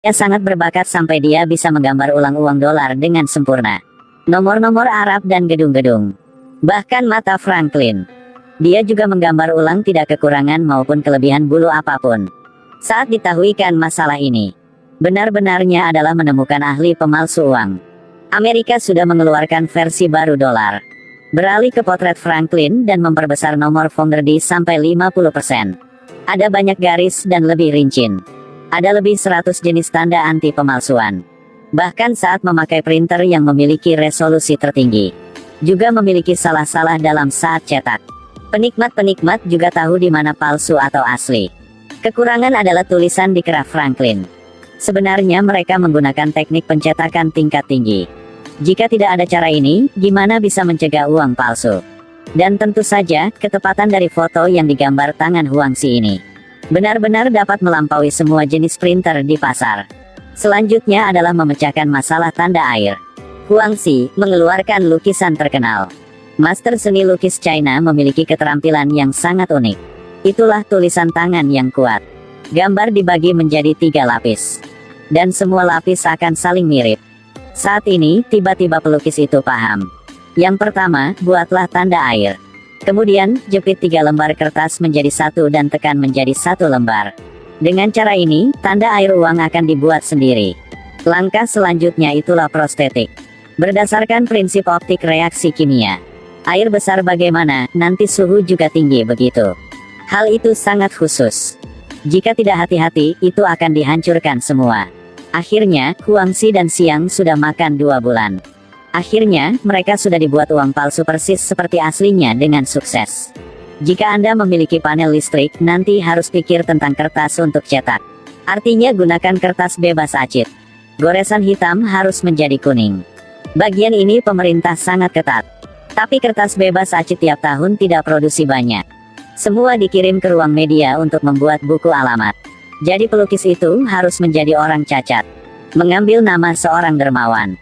Dia sangat berbakat sampai dia bisa menggambar ulang uang dolar dengan sempurna. Nomor-nomor Arab dan gedung-gedung. Bahkan mata Franklin. Dia juga menggambar ulang tidak kekurangan maupun kelebihan bulu apapun. Saat ditahuikan masalah ini, benar-benarnya adalah menemukan ahli pemalsu uang. Amerika sudah mengeluarkan versi baru dolar. Beralih ke potret Franklin dan memperbesar nomor Founderdy sampai 50%. Ada banyak garis dan lebih rinci. Ada lebih 100 jenis tanda anti pemalsuan. Bahkan saat memakai printer yang memiliki resolusi tertinggi. Juga memiliki salah-salah dalam saat cetak. Penikmat-penikmat juga tahu di mana palsu atau asli. Kekurangan adalah tulisan di kerah Franklin. Sebenarnya mereka menggunakan teknik pencetakan tingkat tinggi. Jika tidak ada cara ini, gimana bisa mencegah uang palsu? Dan tentu saja, ketepatan dari foto yang digambar tangan Huangxi ini benar-benar dapat melampaui semua jenis printer di pasar. Selanjutnya adalah memecahkan masalah tanda air. Huangxi mengeluarkan lukisan terkenal. Master seni lukis China memiliki keterampilan yang sangat unik. Itulah tulisan tangan yang kuat. Gambar dibagi menjadi 3 lapis. Dan semua lapis akan saling mirip. Saat ini, tiba-tiba pelukis itu paham. Yang pertama, buatlah tanda air. Kemudian, jepit 3 lembar kertas menjadi 1 dan tekan menjadi 1 lembar. Dengan cara ini, tanda air uang akan dibuat sendiri. Langkah selanjutnya itulah prostetik. Berdasarkan prinsip optik reaksi kimia. Air besar bagaimana, nanti suhu juga tinggi begitu. Hal itu sangat khusus. Jika tidak hati-hati, itu akan dihancurkan semua. Akhirnya, Huangxi dan Xiang sudah makan 2 bulan. Akhirnya, mereka sudah dibuat uang palsu persis seperti aslinya dengan sukses. Jika Anda memiliki panel listrik, nanti harus pikir tentang kertas untuk cetak. Artinya gunakan kertas bebas acid. Goresan hitam harus menjadi kuning. Bagian ini pemerintah sangat ketat. Tapi kertas bebas acid tiap tahun tidak produksi banyak. Semua dikirim ke ruang media untuk membuat buku alamat. Jadi pelukis itu harus menjadi orang cacat. Mengambil nama seorang dermawan.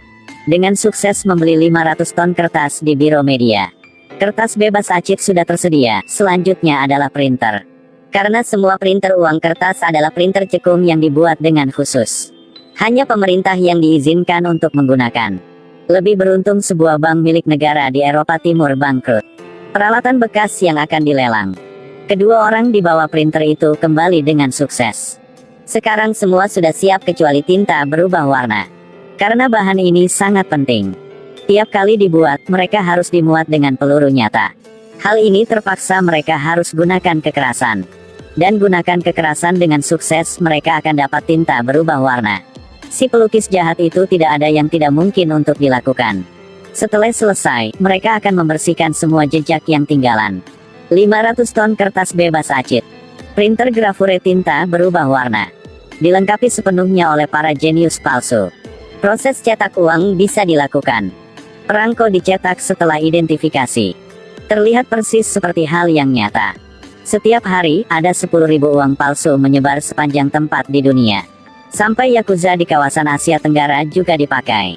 Dengan sukses membeli 500 ton kertas di biro media. Kertas bebas acid sudah tersedia, selanjutnya adalah printer. Karena semua printer uang kertas adalah printer cekung yang dibuat dengan khusus. Hanya pemerintah yang diizinkan untuk menggunakan. Lebih beruntung sebuah bank milik negara di Eropa Timur bangkrut. Peralatan bekas yang akan dilelang. Kedua orang di bawah printer itu kembali dengan sukses. Sekarang semua sudah siap kecuali tinta berubah warna. Karena bahan ini sangat penting. Tiap kali dibuat, mereka harus dimuat dengan peluru nyata. Hal ini terpaksa mereka harus gunakan kekerasan. Dan gunakan kekerasan dengan sukses, mereka akan dapat tinta berubah warna. Si pelukis jahat itu tidak ada yang tidak mungkin untuk dilakukan. Setelah selesai, mereka akan membersihkan semua jejak yang tinggalan. 500 ton kertas bebas acid. Printer grafure tinta berubah warna. Dilengkapi sepenuhnya oleh para jenius palsu. Proses cetak uang bisa dilakukan. Perangko dicetak setelah identifikasi. Terlihat persis seperti hal yang nyata. Setiap hari, ada 10.000 uang palsu menyebar sepanjang tempat di dunia. Sampai Yakuza di kawasan Asia Tenggara juga dipakai.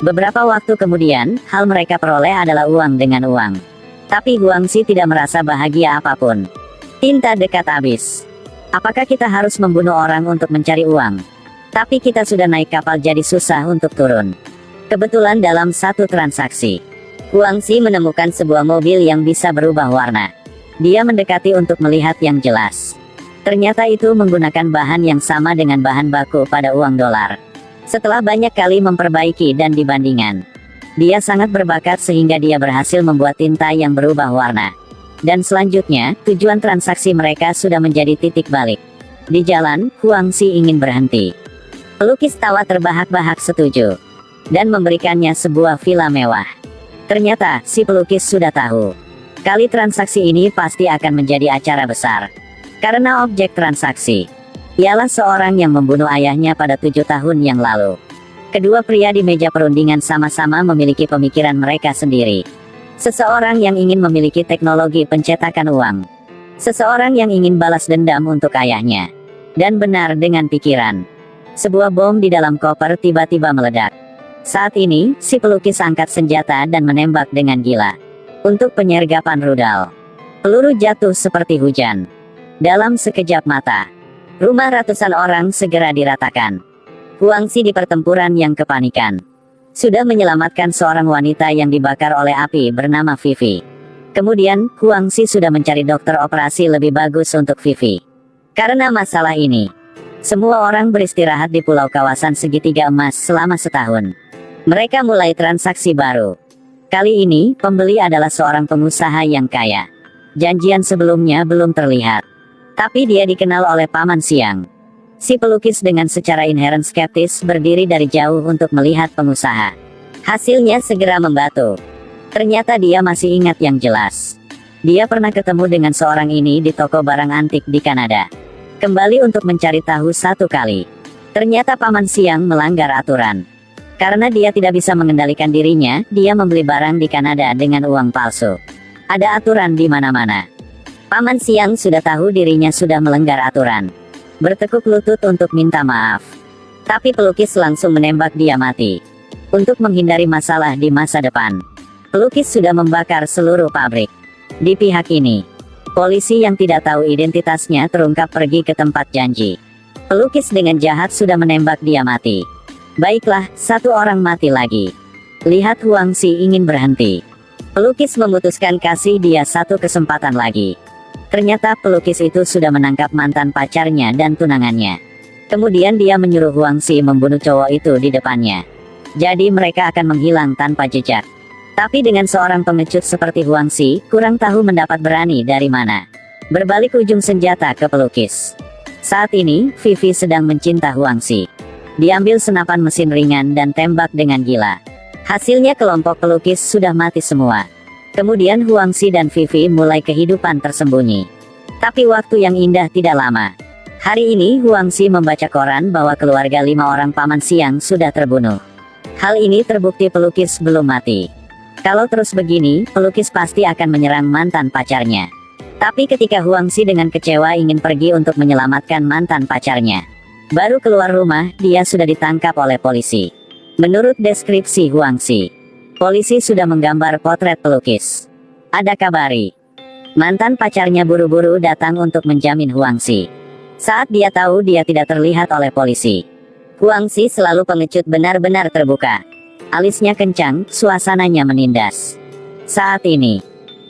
Beberapa waktu kemudian, hal mereka peroleh adalah uang dengan uang. Tapi Huangxi tidak merasa bahagia apapun. Tinta dekat habis. Apakah kita harus membunuh orang untuk mencari uang? Tapi kita sudah naik kapal jadi susah untuk turun. Kebetulan dalam satu transaksi, Huangxi menemukan sebuah mobil yang bisa berubah warna. Dia mendekati untuk melihat yang jelas. Ternyata itu menggunakan bahan yang sama dengan bahan baku pada uang dolar. Setelah banyak kali memperbaiki dan dibandingkan, dia sangat berbakat sehingga dia berhasil membuat tinta yang berubah warna. Dan selanjutnya, tujuan transaksi mereka sudah menjadi titik balik. Di jalan, Huangxi ingin berhenti. Pelukis tawa terbahak-bahak setuju. Dan memberikannya sebuah villa mewah. Ternyata, si pelukis sudah tahu. Kali transaksi ini pasti akan menjadi acara besar. Karena objek transaksi ialah seorang yang membunuh ayahnya pada 7 tahun yang lalu. Kedua pria di meja perundingan sama-sama memiliki pemikiran mereka sendiri. Seseorang yang ingin memiliki teknologi pencetakan uang. Seseorang yang ingin balas dendam untuk ayahnya. Dan benar dengan pikiran. Sebuah bom di dalam koper tiba-tiba meledak. Saat ini, si pelukis angkat senjata dan menembak dengan gila. Untuk penyergapan rudal. Peluru jatuh seperti hujan. Dalam sekejap mata, rumah ratusan orang segera diratakan. Huangxi di pertempuran yang kepanikan. Sudah menyelamatkan seorang wanita yang dibakar oleh api bernama Vivi. Kemudian, Huangxi sudah mencari dokter operasi lebih bagus untuk Vivi. Karena masalah ini, semua orang beristirahat di pulau kawasan segitiga emas selama setahun. Mereka mulai transaksi baru. Kali ini, pembeli adalah seorang pengusaha yang kaya. Janjian sebelumnya belum terlihat. Tapi dia dikenal oleh Paman Siang. Si pelukis dengan secara inheren skeptis berdiri dari jauh untuk melihat pengusaha. Hasilnya segera membatu. Ternyata dia masih ingat yang jelas. Dia pernah ketemu dengan seorang ini di toko barang antik di Kanada. Kembali untuk mencari tahu satu kali. Ternyata Paman Siang melanggar aturan. Karena dia tidak bisa mengendalikan dirinya, dia membeli barang di Kanada dengan uang palsu. Ada aturan di mana-mana. Paman Siang sudah tahu dirinya sudah melanggar aturan. Bertekuk lutut untuk minta maaf. Tapi pelukis langsung menembak dia mati. Untuk menghindari masalah di masa depan. Pelukis sudah membakar seluruh pabrik. Di pihak ini, polisi yang tidak tahu identitasnya terungkap pergi ke tempat janji. Pelukis dengan jahat sudah menembak dia mati. Baiklah, satu orang mati lagi. Lihat Huangxi ingin berhenti. Pelukis memutuskan kasih dia satu kesempatan lagi. Ternyata pelukis itu sudah menangkap mantan pacarnya dan tunangannya. Kemudian dia menyuruh Huangxi membunuh cowok itu di depannya. Jadi mereka akan menghilang tanpa jejak. Tapi dengan seorang pengecut seperti Huangxi, kurang tahu mendapat berani dari mana. Berbalik ujung senjata ke pelukis. Saat ini, Vivi sedang mencinta Huangxi. Diambil senapan mesin ringan dan tembak dengan gila. Hasilnya kelompok pelukis sudah mati semua. Kemudian Huangxi dan Vivi mulai kehidupan tersembunyi. Tapi waktu yang indah tidak lama. Hari ini Huangxi membaca koran bahwa keluarga 5 orang Paman Siang sudah terbunuh. Hal ini terbukti pelukis belum mati. Kalau terus begini, pelukis pasti akan menyerang mantan pacarnya. Tapi ketika Huangxi dengan kecewa ingin pergi untuk menyelamatkan mantan pacarnya, baru keluar rumah, dia sudah ditangkap oleh polisi. Menurut deskripsi Huangxi, polisi sudah menggambar potret pelukis. Ada kabari. Mantan pacarnya buru-buru datang untuk menjamin Huangxi. Saat dia tahu dia tidak terlihat oleh polisi, Huangxi selalu pengecut benar-benar terbuka. Alisnya kencang, suasananya menindas. Saat ini,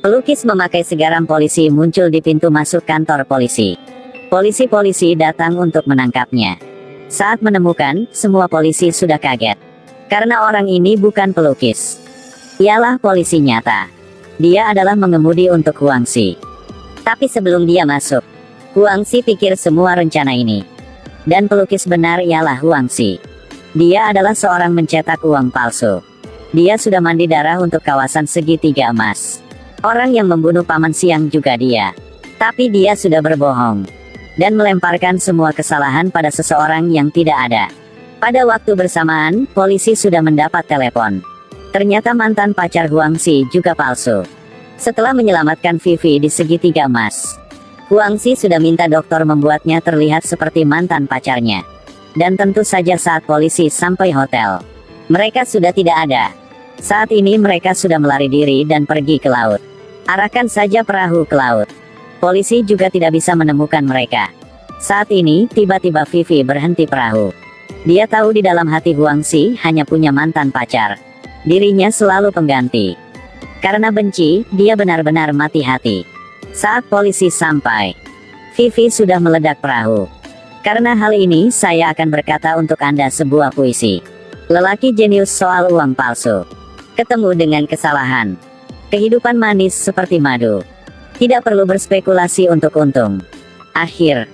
pelukis memakai segaram polisi muncul di pintu masuk kantor polisi. Polisi-polisi datang untuk menangkapnya. Saat menemukan, semua polisi sudah kaget. Karena orang ini bukan pelukis. Ialah polisi nyata. Dia adalah mengemudi untuk Huangxi. Tapi sebelum dia masuk, Huangxi pikir semua rencana ini. Dan pelukis benar ialah Huangxi. Dia adalah seorang mencetak uang palsu. Dia sudah mandi darah untuk kawasan segitiga emas. Orang yang membunuh Paman Siang juga dia. Tapi dia sudah berbohong. Dan melemparkan semua kesalahan pada seseorang yang tidak ada. Pada waktu bersamaan, polisi sudah mendapat telepon. Ternyata mantan pacar Huangxi juga palsu. Setelah menyelamatkan Vivi di segitiga emas, Huangxi sudah minta dokter membuatnya terlihat seperti mantan pacarnya. Dan tentu saja saat polisi sampai hotel, mereka sudah tidak ada. Saat ini mereka sudah melari diri dan pergi ke laut. Arahkan saja perahu ke laut. Polisi juga tidak bisa menemukan mereka. Saat ini, tiba-tiba Vivi berhenti perahu. Dia tahu di dalam hati Huangxi hanya punya mantan pacar. Dirinya selalu pengganti. Karena benci, dia benar-benar mati hati. Saat polisi sampai, Vivi sudah meledak perahu. Karena hal ini, saya akan berkata untuk Anda sebuah puisi. Lelaki jenius soal uang palsu. Ketemu dengan kesalahan. Kehidupan manis seperti madu. Tidak perlu berspekulasi untuk untung. Akhir.